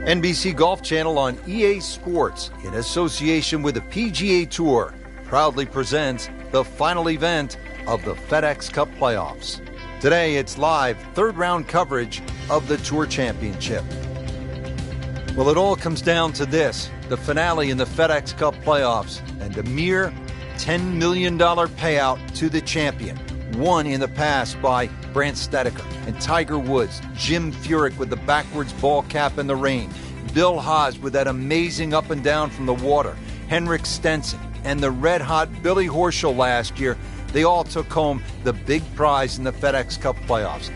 NBC Golf Channel on EA Sports, in association with the PGA Tour, proudly presents the final event of the FedEx Cup playoffs. Today, it's live third-round coverage of the Tour Championship. Well, it all comes down to this, the finale in the FedEx Cup playoffs, and a mere $10 million payout to the champion, won in the past by Brandt Snedeker and Tiger Woods, Jim Furyk with the backwards ball cap in the rain, Bill Haas with that amazing up and down from the water, Henrik Stenson, and the red-hot Billy Horschel last year. They all took home the big prize in the FedEx Cup playoffs.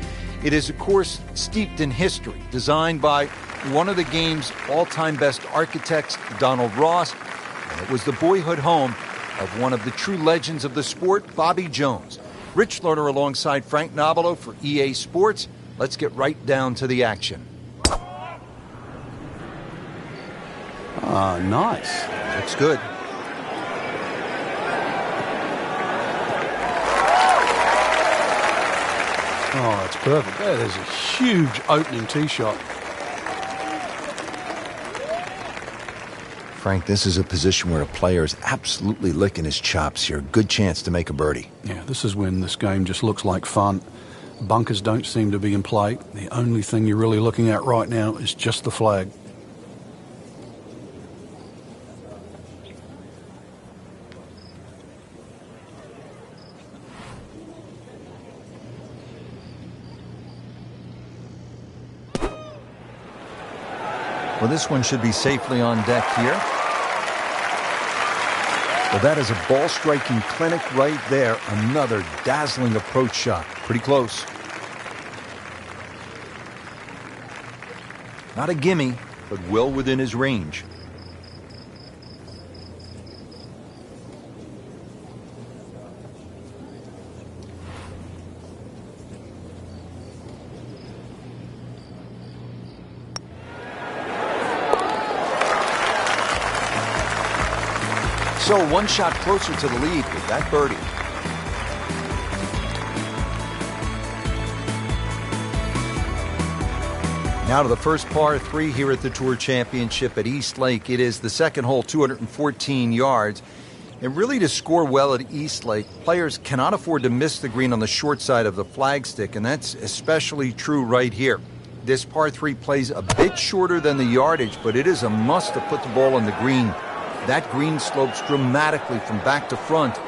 It is, of course, steeped in history, designed by one of the game's all-time best architects, Donald Ross, and it was the boyhood home of one of the true legends of the sport, Bobby Jones. Rich Lerner alongside Frank Nobilo for EA Sports. Let's get right down to the action. Nice. Looks good. Oh, it's perfect. That is a huge opening tee shot. Frank, this is a position where a player is absolutely licking his chops here. Good chance to make a birdie. Yeah, this is when this game just looks like fun. Bunkers don't seem to be in play. The only thing you're really looking at right now is just the flag. Well, this one should be safely on deck here. Well, that is a ball-striking clinic right there. Another dazzling approach shot. Pretty close. Not a gimme, but well within his range. So one shot closer to the lead with that birdie. Now to the first par 3 here at the Tour Championship at East Lake. It is the second hole, 214 yards. And really to score well at East Lake, players cannot afford to miss the green on the short side of the flagstick, and that's especially true right here. This par 3 plays a bit shorter than the yardage, but it is a must to put the ball on the green. That green slopes dramatically from back to front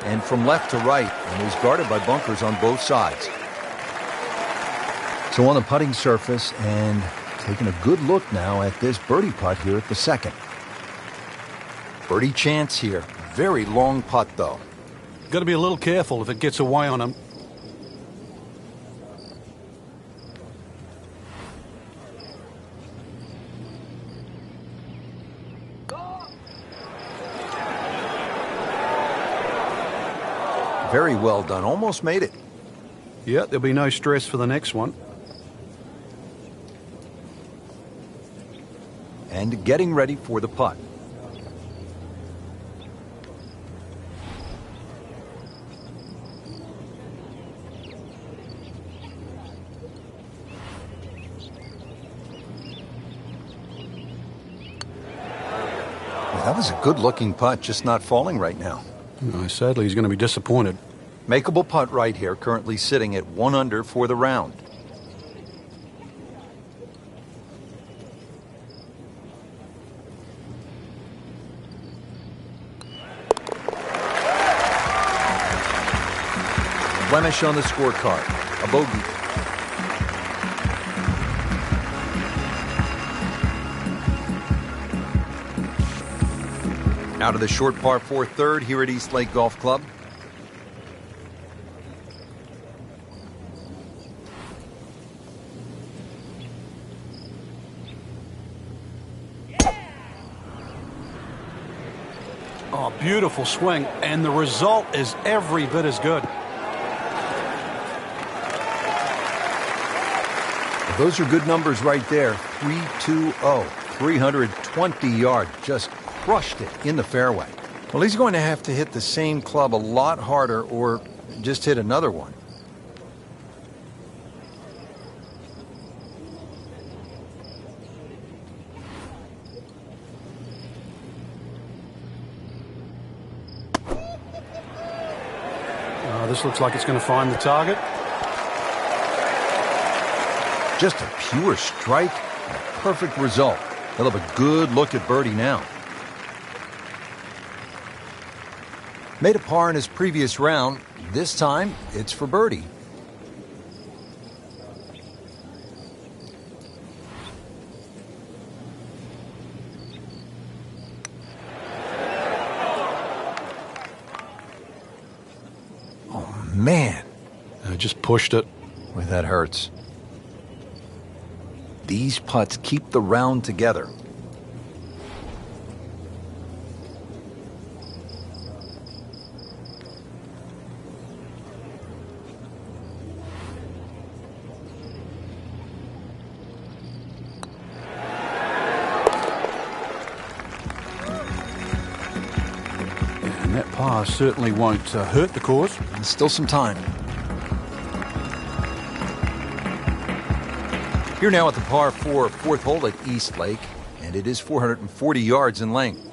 and from left to right and is guarded by bunkers on both sides. So on the putting surface and taking a good look now at this birdie putt here at the second. Birdie chance here. Very long putt though. Got to be a little careful if it gets away on him. Very well done. Almost made it. Yeah, there'll be no stress for the next one. And getting ready for the putt. Well, that was a good-looking putt, just not falling right now. Sadly, he's going to be disappointed. Makeable putt right here, currently sitting at 1 under for the round. Blemish on the scorecard, a bogey. Out of the short par 4 third here at East Lake Golf Club. Oh, beautiful swing, and the result is every bit as good. Those are good numbers right there. 320, 320 yards, just crushed it in the fairway. Well, he's going to have to hit the same club a lot harder or just hit another one. This looks like it's going to find the target. Just a pure strike and a perfect result. He'll have a good look at birdie now. Made a par in his previous round. This time, it's for birdie. Oh, man. Just pushed it. Boy, that hurts. These putts keep the round together. And that par certainly won't hurt the course. There's still some time. Here now at the par 4 fourth hole at East Lake, and it is 440 yards in length.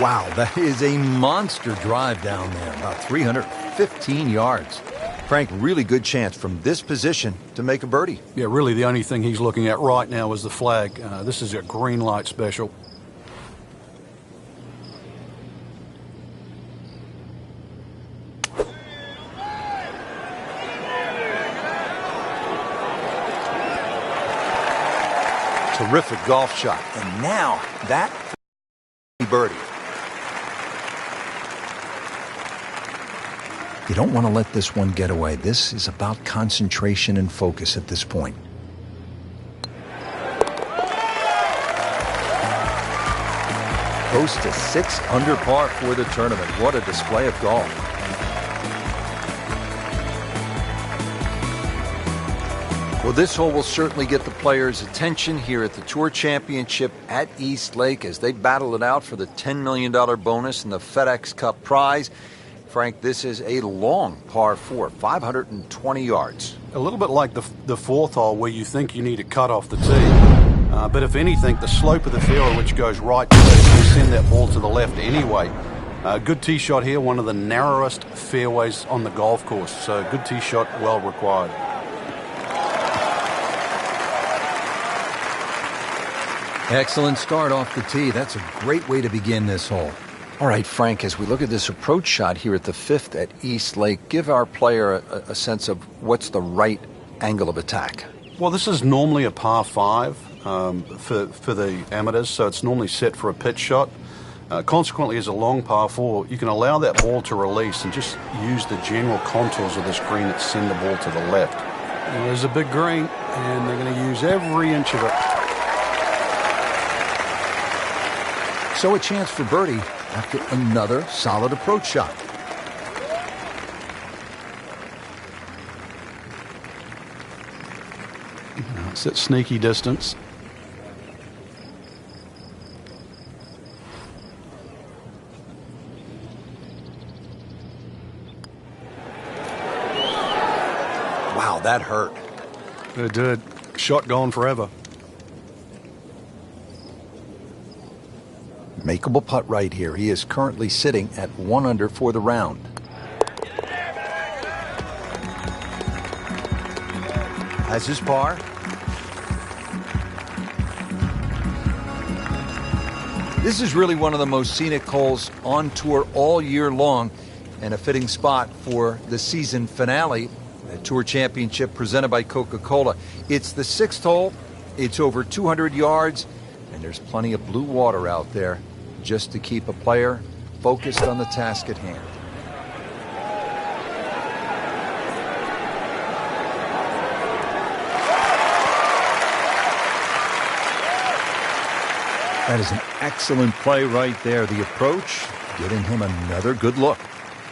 Wow, that is a monster drive down there, about 315 yards. Frank, really good chance from this position to make a birdie. Yeah, really the only thing he's looking at right now is the flag. This is a green light special. Terrific golf shot. And now that birdie. You don't want to let this one get away. This is about concentration and focus at this point. Close to 6 under par for the tournament. What a display of golf. Well, this hole will certainly get the players' attention here at the Tour Championship at East Lake as they battle it out for the $10 million bonus and the FedEx Cup prize. Frank, this is a long par 4, 520 yards. A little bit like the fourth hole where you think you need to cut off the tee. But if anything, the slope of the fairway, which goes right to left, will send that ball to the left anyway. Good tee shot here, one of the narrowest fairways on the golf course. So good tee shot, well required. Excellent start off the tee. That's a great way to begin this hole. All right, Frank, as we look at this approach shot here at the 5th at East Lake, give our player a sense of what's the right angle of attack. Well, this is normally a par 5 for the amateurs, so it's normally set for a pitch shot. Consequently, as a long par 4, you can allow that ball to release and just use the general contours of this green to send the ball to the left. Now, there's a big green, and they're going to use every inch of it. So a chance for birdie after another solid approach shot. It's at sneaky distance. Wow, that hurt. It did. Shot gone forever. Makeable putt right here. He is currently sitting at 1 under for the round. Has his par. This is really one of the most scenic holes on tour all year long and a fitting spot for the season finale, the Tour Championship presented by Coca-Cola. It's the 6th hole. It's over 200 yards, and there's plenty of blue water out there just to keep a player focused on the task at hand. That is an excellent play right there. The approach, getting him another good look.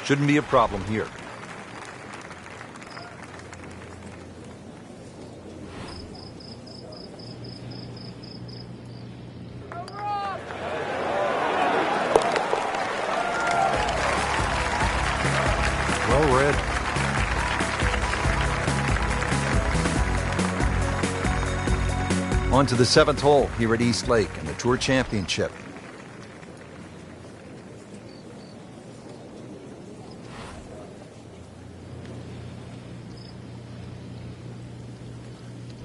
Shouldn't be a problem here. Well read. On to the 7th hole here at East Lake in the Tour Championship.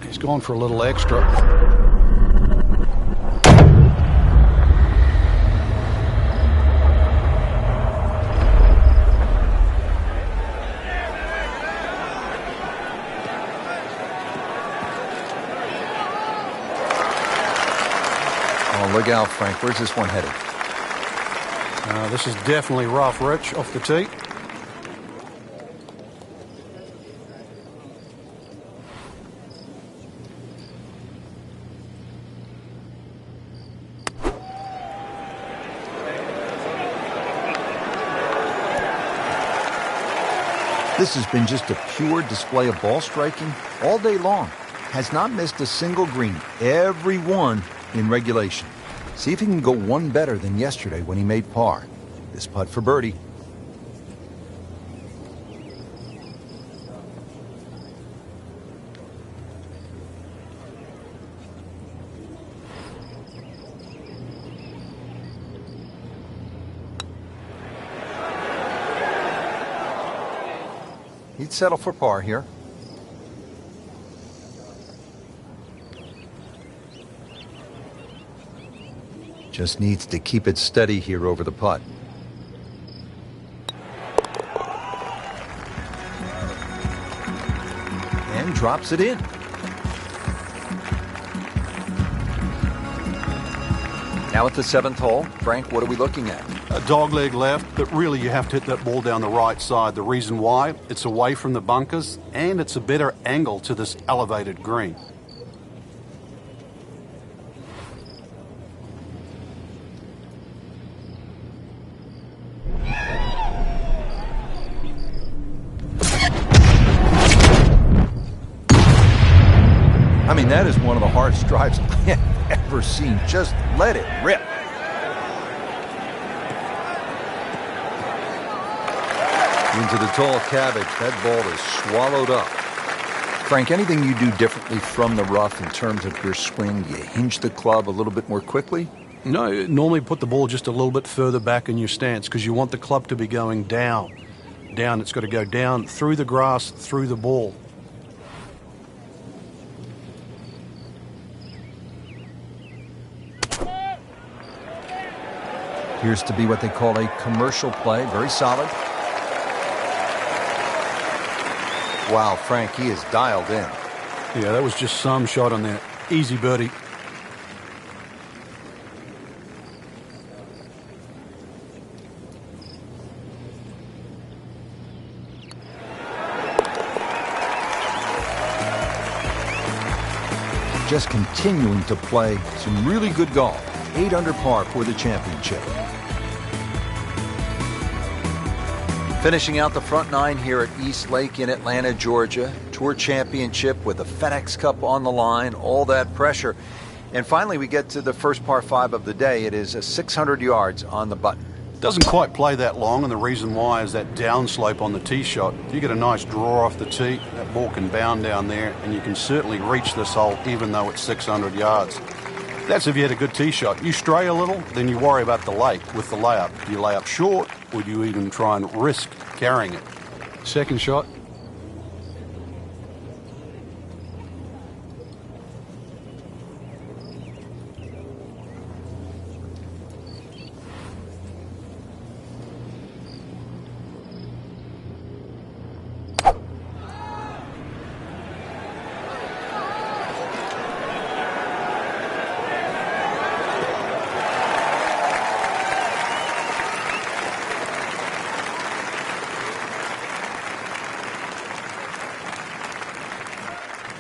He's gone for a little extra. Oh, look out, Frank. Where's this one headed? This is definitely rough, Rich, off the tee. This has been just a pure display of ball striking all day long. Has not missed a single green, every one in regulation. See if he can go one better than yesterday when he made par. This putt for birdie. He'd settle for par here. Just needs to keep it steady here over the putt. And drops it in. Now at the 7th hole, Frank, what are we looking at? A dogleg left, but really you have to hit that ball down the right side. The reason why, it's away from the bunkers and it's a better angle to this elevated green. I mean, that is one of the hardest drives I have ever seen. Just let it rip. Into the tall cabbage. That ball is swallowed up. Frank, anything you do differently from the rough in terms of your swing? Do you hinge the club a little bit more quickly? No, normally put the ball just a little bit further back in your stance because you want the club to be going down. Down, it's got to go down through the grass, through the ball. Appears to be what they call a commercial play. Very solid. Wow, Frank, he is dialed in. Yeah, that was just some shot on that. Easy birdie. Just continuing to play some really good golf. 8 under par for the championship. Finishing out the front 9 here at East Lake in Atlanta, Georgia. Tour Championship with the FedEx Cup on the line, all that pressure. And finally, we get to the first par 5 of the day. It is 600 yards on the button. Doesn't quite play that long, and the reason why is that downslope on the tee shot. If you get a nice draw off the tee, that ball can bound down there, and you can certainly reach this hole even though it's 600 yards. That's if you had a good tee shot. You stray a little, then you worry about the lake with the layup. Do you lay up short, or do you even try and risk carrying it? Second shot.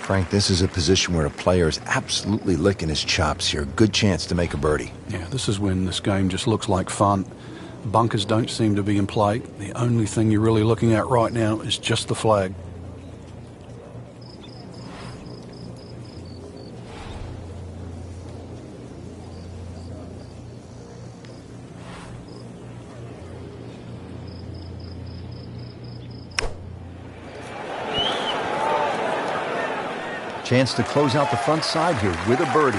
Frank, this is a position where a player is absolutely licking his chops here. Good chance to make a birdie. Yeah, this is when this game just looks like fun. Bunkers don't seem to be in play. The only thing you're really looking at right now is just the flag. Chance to close out the front side here with a birdie.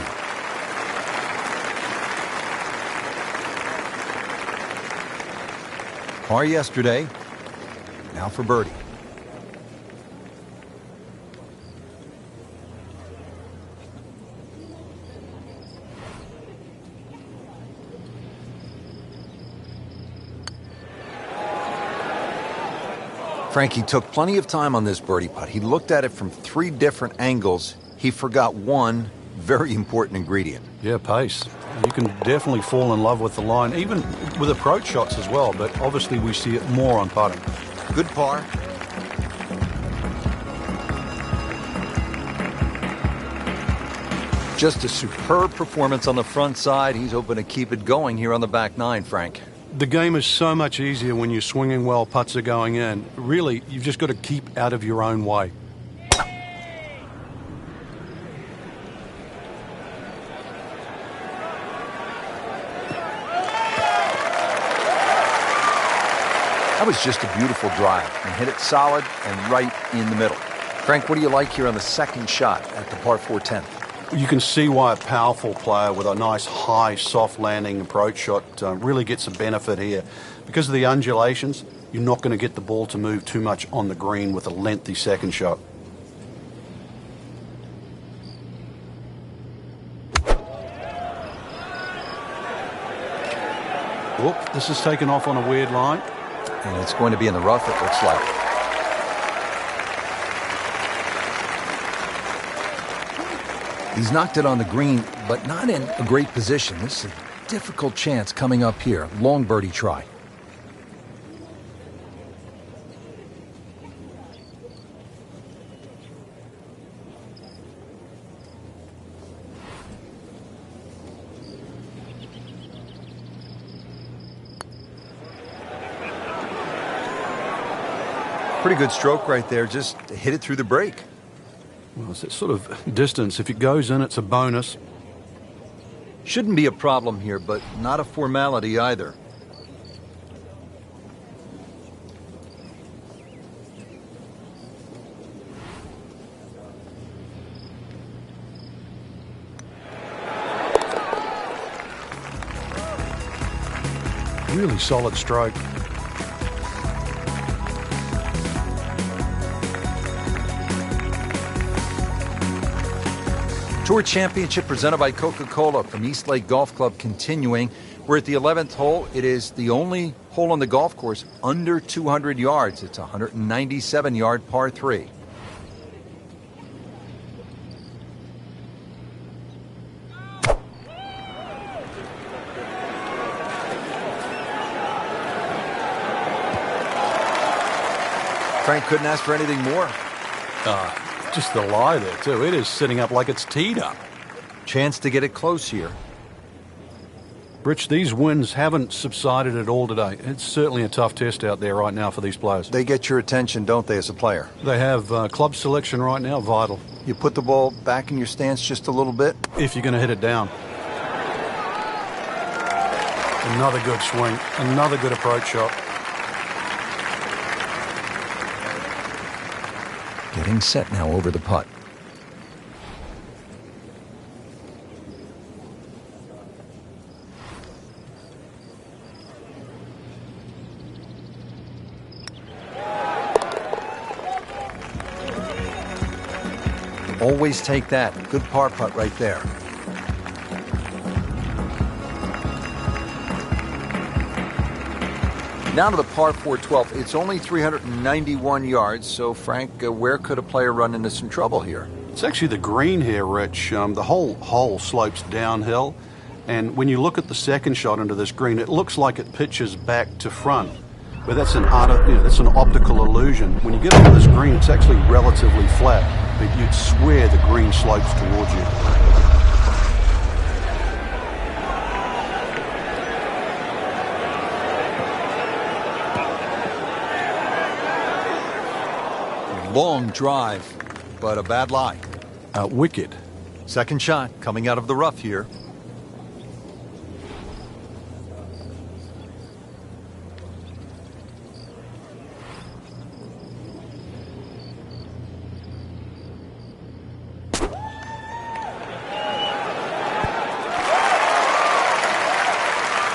Par yesterday, now for birdie. Frankie took plenty of time on this birdie putt. He looked at it from 3 different angles. He forgot one very important ingredient. Yeah, pace. You can definitely fall in love with the line, even with approach shots as well, but obviously we see it more on putting. Good par. Just a superb performance on the front side. He's hoping to keep it going here on the back 9, Frank. The game is so much easier when you're swinging well, putts are going in. Really, you've just got to keep out of your own way. That was just a beautiful drive. He hit it solid and right in the middle. Frank, what do you like here on the second shot at the par 4 10th? You can see why a powerful player with a nice high soft landing approach shot really gets a benefit here. Because of the undulations, you're not going to get the ball to move too much on the green with a lengthy second shot. Whoop, this is taken off on a weird line. And it's going to be in the rough, it looks like. He's knocked it on the green, but not in a great position. This is a difficult chance coming up here. Long birdie try. Pretty good stroke right there. Just hit it through the break. Well, it's that sort of distance. If it goes in, it's a bonus. Shouldn't be a problem here, but not a formality either. Really solid stroke. Tour Championship presented by Coca-Cola from East Lake Golf Club continuing. We're at the 11th hole. It is the only hole on the golf course under 200 yards. It's a 197-yard par 3. Frank couldn't ask for anything more. Just the lie there, too. It is sitting up like it's teed up. Chance to get it close here. Rich, these winds haven't subsided at all today. It's certainly a tough test out there right now for these players. They get your attention, don't they, as a player? They have club selection right now, vital. You put the ball back in your stance just a little bit. If you're going to hit it down. Another good swing. Another good approach shot. Getting set now over the putt. Always take that. Good par putt right there. Now to the par 4-12. It's only 391 yards, so Frank, where could a player run into some trouble here? It's actually the green here, Rich. The whole hole slopes downhill, and when you look at the second shot into this green, it looks like it pitches back to front. But that's an optical illusion. When you get onto this green, it's actually relatively flat, but you'd swear the green slopes towards you. Long drive, but a bad lie. Wicked. Second shot coming out of the rough here.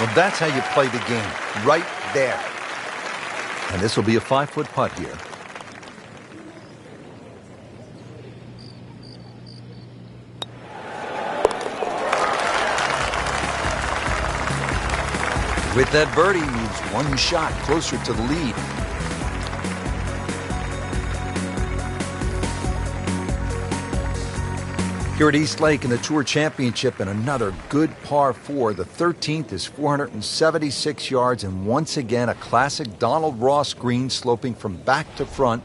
Well, that's how you play the game, right there. And this will be a 5-foot putt here. With that birdie, moves one shot closer to the lead. Here at East Lake in the Tour Championship, and another good par 4. The 13th is 476 yards, and once again a classic Donald Ross green sloping from back to front.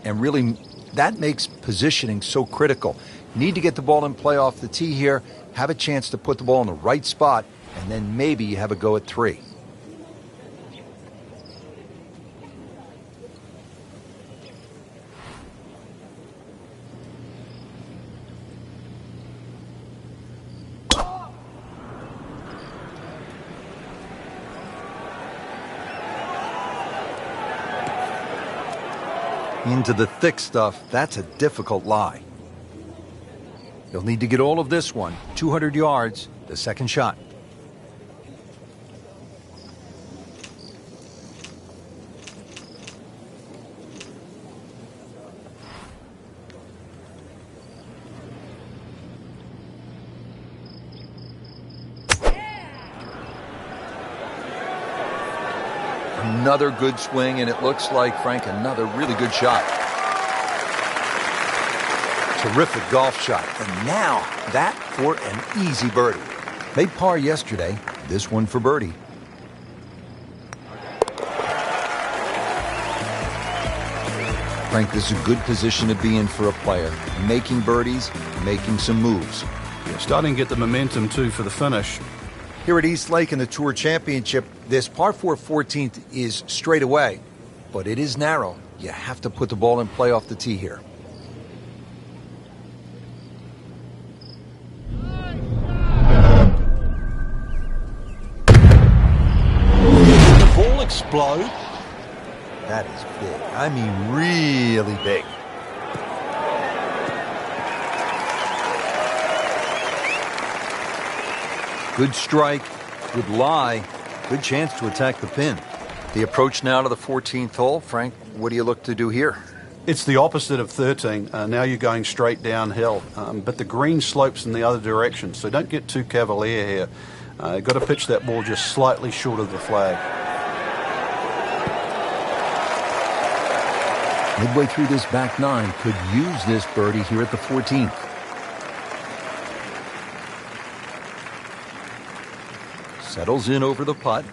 And really, that makes positioning so critical. Need to get the ball in play off the tee here, have a chance to put the ball in the right spot, and then maybe you have a go at 3. Into the thick stuff, that's a difficult lie. You'll need to get all of this one, 200 yards, the second shot. Another good swing, and it looks like, Frank, another really good shot. Terrific golf shot, and now that for an easy birdie. Made par yesterday, this one for birdie. Frank, this is a good position to be in for a player. Making birdies, making some moves. Yeah, starting to get the momentum, too, for the finish. Here at East Lake in the Tour Championship, this par 4 14th is straight away, but it is narrow. You have to put the ball in play off the tee here. The ball explode. That is big. I mean, really big. Good strike, good lie, good chance to attack the pin. The approach now to the 14th hole. Frank, what do you look to do here? It's the opposite of 13. Now you're going straight downhill, but the green slopes in the other direction, so don't get too cavalier here. You've got to pitch that ball just slightly short of the flag. Midway through this back 9, could use this birdie here at the 14th. Settles in over the putt.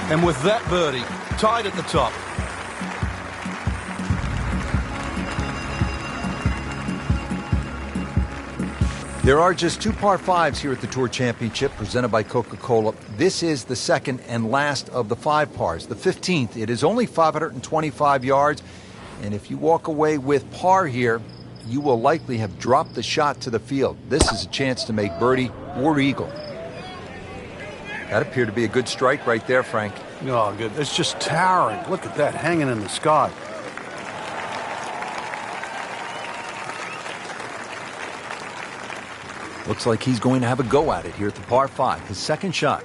And with that birdie, tied at the top. There are just 2 par 5s here at the Tour Championship presented by Coca-Cola. This is the second and last of the 5 pars. The 15th, it is only 525 yards. And if you walk away with par here, you will likely have dropped the shot to the field. This is a chance to make birdie or eagle. That appeared to be a good strike right there, Frank. Oh, good. It's just towering. Look at that, hanging in the sky. Looks like he's going to have a go at it here at the par 5, his second shot.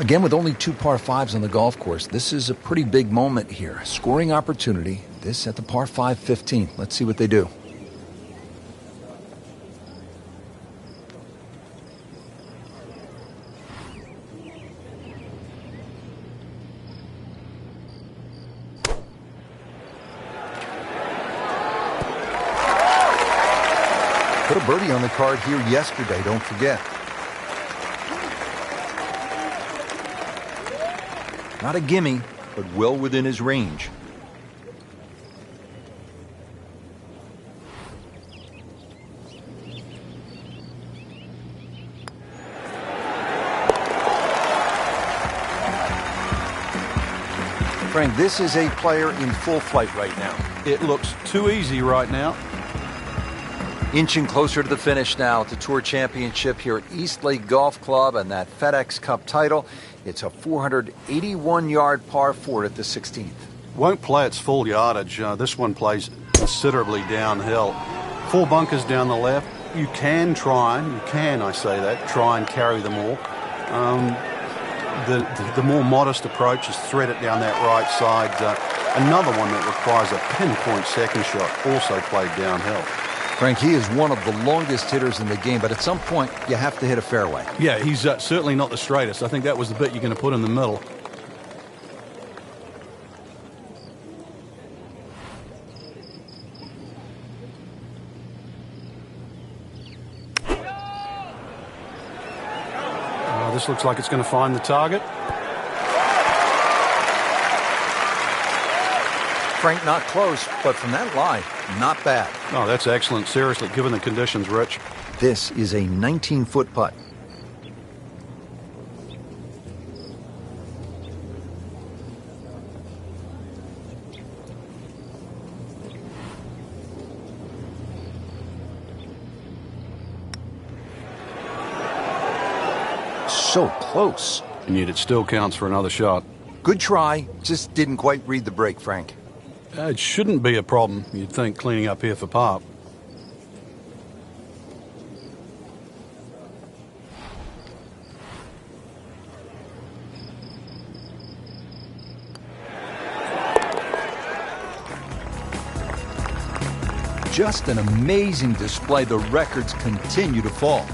Again, with only 2 par 5s on the golf course, this is a pretty big moment here. Scoring opportunity, This at the par 5 15. Let's see what they do. Put a birdie on the card here yesterday, don't forget. Not a gimme, but well within his range. Frank, this is a player in full flight right now. It looks too easy right now. Inching closer to the finish now at the Tour Championship here at Eastlake Golf Club and that FedEx Cup title. It's a 481-yard par 4 at the 16th. Won't play its full yardage. This one plays considerably downhill. 4 bunkers down the left. You can try and carry them all. The more modest approach is thread it down that right side. Another one that requires a pinpoint second shot, also played downhill. Frank, he is one of the longest hitters in the game, but at some point, you have to hit a fairway. Yeah, he's certainly not the straightest. I think that was the bit you're going to put in the middle. This looks like it's going to find the target. Frank, not close, but from that lie, not bad. Oh, that's excellent. Seriously, given the conditions, Rich. This is a 19-foot putt. So close. And yet it still counts for another shot. Good try, just didn't quite read the break, Frank. It shouldn't be a problem, you'd think, cleaning up here for par. Just an amazing display. The records continue to fall.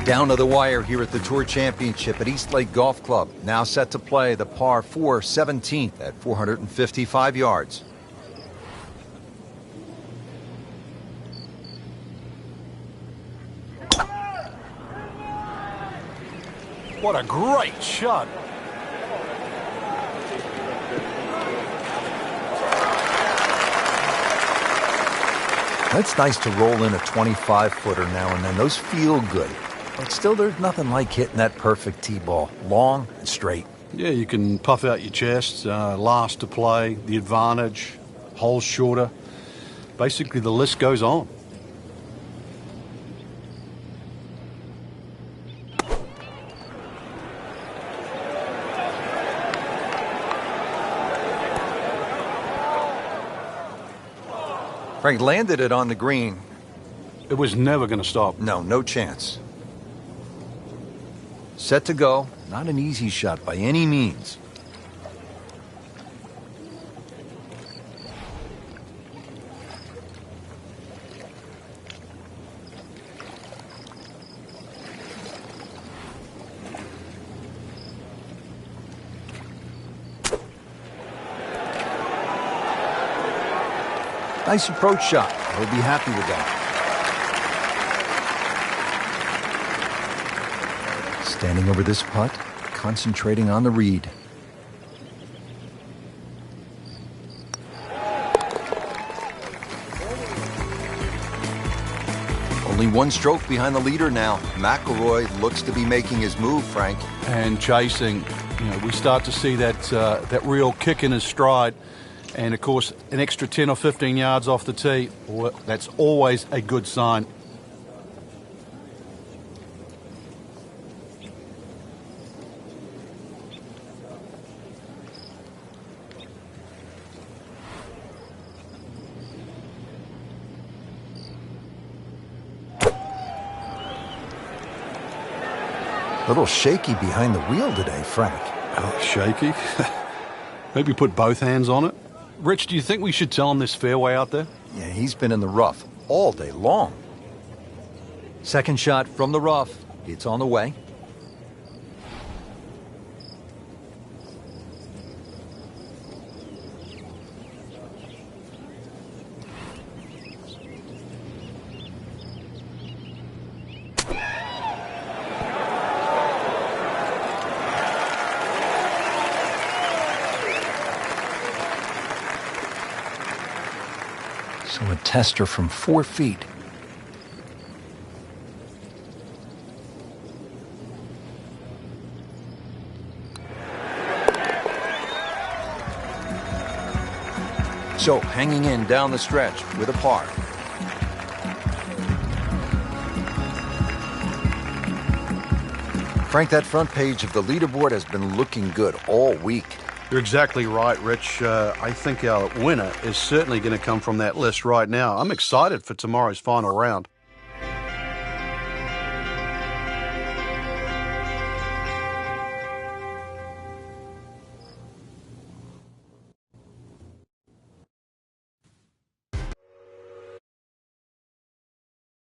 Down to the wire here at the Tour Championship at Eastlake Golf Club. Now set to play the par 4 17th at 455 yards. What a great shot. It's nice to roll in a 25-footer now and then. Those feel good. But still, there's nothing like hitting that perfect tee ball. Long and straight. Yeah, you can puff out your chest, last to play, the advantage, holes shorter. Basically, the list goes on. Frank landed it on the green. It was never going to stop. No chance. Set to go. Not an easy shot by any means. Nice approach shot. He'll be happy with that. Standing over this putt, concentrating on the read. Only one stroke behind the leader now. McIlroy looks to be making his move, Frank. And chasing. We start to see that real kick in his stride. And, of course, an extra 10 or 15 yards off the tee, well, that's always a good sign. A little shaky behind the wheel today, Frank. Oh, shaky? Maybe put both hands on it. Rich, do you think we should tell him this fairway out there? Yeah, he's been in the rough all day long. Second shot from the rough. It's on the way. So a tester from 4 feet. So hanging in down the stretch with a par. Frank, that front page of the leaderboard has been looking good all week. You're exactly right, Rich. I think our winner is certainly going to come from that list right now. I'm excited for tomorrow's final round.